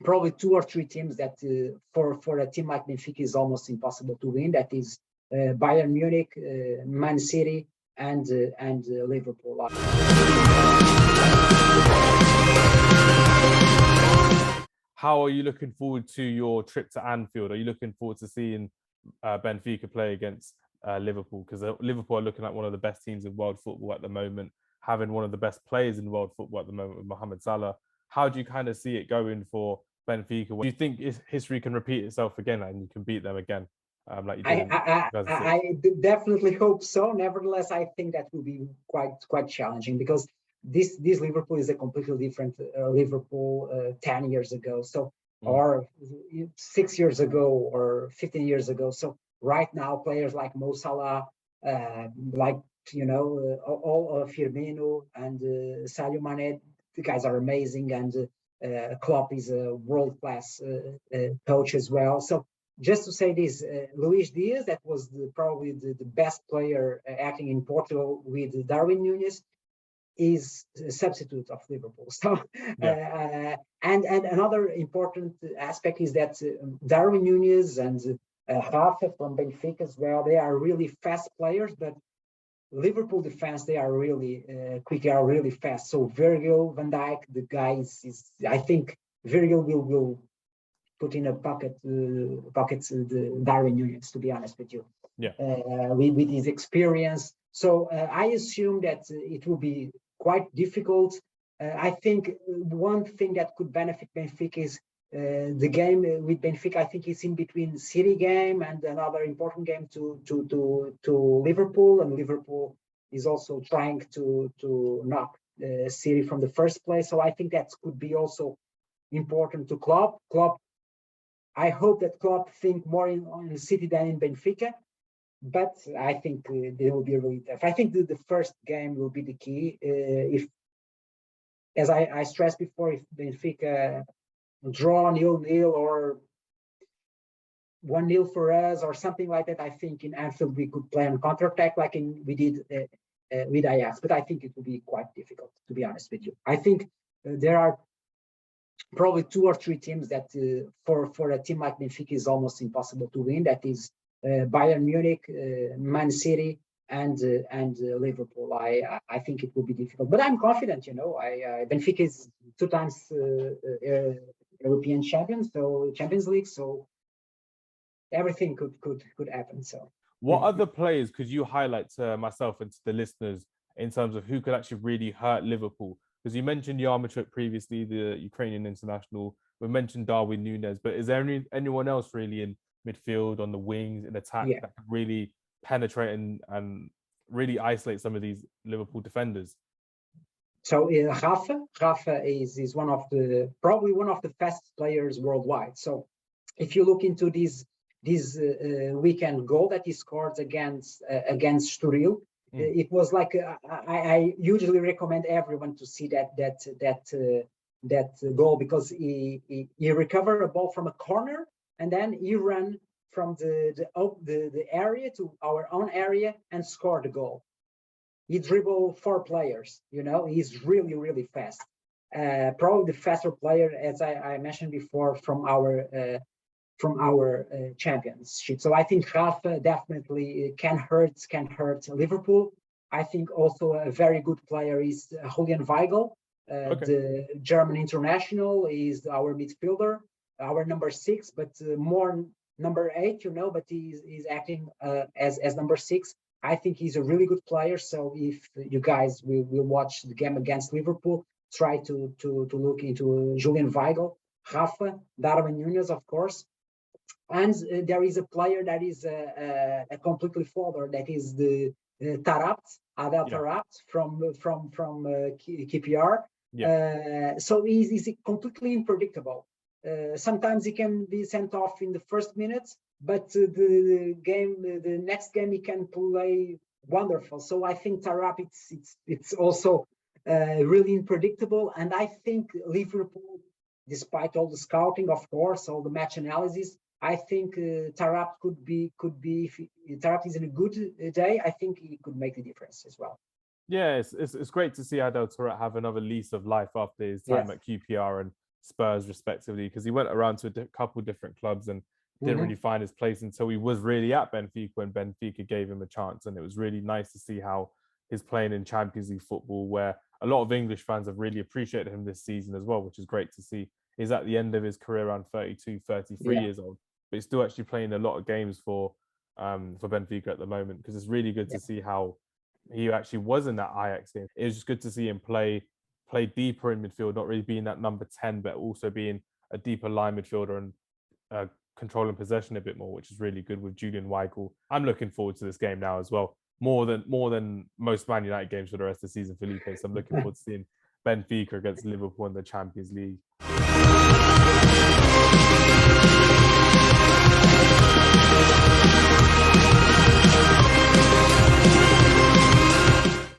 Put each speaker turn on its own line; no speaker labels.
probably 2 or 3 teams that for a team like Benfica is almost impossible to win. That is Bayern Munich, Man City, and Liverpool.
How are you looking forward to your trip to Anfield? Are you looking forward to seeing Benfica play against Liverpool? Because Liverpool are looking like one of the best teams in world football at the moment, having one of the best players in world football at the moment with Mohamed Salah. How do you kind of see it going for Benfica? Do you think history can repeat itself again and you can beat them again? Like you did
I definitely hope so. Nevertheless, I think that will be quite challenging, because this Liverpool is a completely different Liverpool 10 years ago, or 6 years ago, or 15 years ago. So right now, players like Mo Salah, like all Firmino and Sadio Mane, the guys are amazing, and Klopp is a world-class coach as well. So just to say this, Luis Diaz, that was probably the best player acting in Portugal with Darwin Núñez, is a substitute of Liverpool. So, and another important aspect is that Darwin Núñez and Rafa from Benfica as well, they are really fast players, but Liverpool defense, they are really quick, they are really fast. So Virgil van Dijk, the guy is I think Virgil will put in a pocket the Darwin Núñez, to be honest with you. With his experience. So I assume that it will be quite difficult. I think one thing that could benefit Benfica is the game with Benfica. I think it's in between City game and another important game to Liverpool, and Liverpool is also trying to knock City from the first place. So I think that could be also important to Klopp. I hope that Klopp think more in City than in Benfica. But I think they will be really tough. I think the first game will be the key. If, as I stressed before, if Benfica draw 0-0 or 1-0 for us or something like that, I think in Anfield we could play on counter-attack like we did with Ajax. But I think it will be quite difficult, to be honest with you. I think there are probably 2 or 3 teams that for a team like Benfica is almost impossible to win. That is Bayern Munich, Man City, and Liverpool. I think it will be difficult, but I'm confident. Benfica is 2 times European champions, so Champions League. So everything could happen. So,
what other players could you highlight to myself and to the listeners in terms of who could actually really hurt Liverpool? Because you mentioned Yarmouk previously, the Ukrainian international. We mentioned Darwin Núñez, but is there anyone else really in midfield, on the wings, in attack that can really penetrate and really isolate some of these Liverpool defenders?
So Rafa is probably one of the fastest players worldwide. So if you look into this weekend goal that he scored against Estoril, it was like I usually recommend everyone to see that goal, because he recovered a ball from a corner, and then he ran from the area to our own area and scored the goal. He dribbled 4 players. He's really, really fast. Probably the faster player, as I mentioned before, from our championship. So I think Rafa definitely can hurt Liverpool. I think also a very good player is Julian Weigl, the German international. Is our midfielder, our number 6, but more number 8, but he's acting as number 6. I think he's a really good player. So if you guys will watch the game against Liverpool, try to look into Julian Weigl, Rafa, Darwin Núñez, of course. And there is a player that is a completely forward, that is the Taarabt, Adel Taarabt from QPR. So he's completely unpredictable. Sometimes he can be sent off in the first minutes, but the next game he can play wonderful. So I think Taarabt, it's also really unpredictable. And I think Liverpool, despite all the scouting, of course, all the match analysis, I think Taarabt could be. If Taarabt is in a good day, I think he could make the difference as well.
Yeah, it's great to see Adel Taarabt have another lease of life after his time at QPR, and Spurs respectively, because he went around to a couple different clubs and didn't really find his place until he was really at Benfica, and Benfica gave him a chance. And it was really nice to see how he's playing in Champions League football, where a lot of English fans have really appreciated him this season as well, which is great to see. He's at the end of his career, around 32, 33 years old, but he's still actually playing a lot of games for Benfica at the moment, because it's really good to see how he actually was in that Ajax game. It was just good to see him play deeper in midfield, not really being that number 10, but also being a deeper line midfielder and controlling possession a bit more, which is really good with Julian Weigl. I'm looking forward to this game now as well, more than most Man United games for the rest of the season, Filipe. So I'm looking forward to seeing Benfica against Liverpool in the Champions League.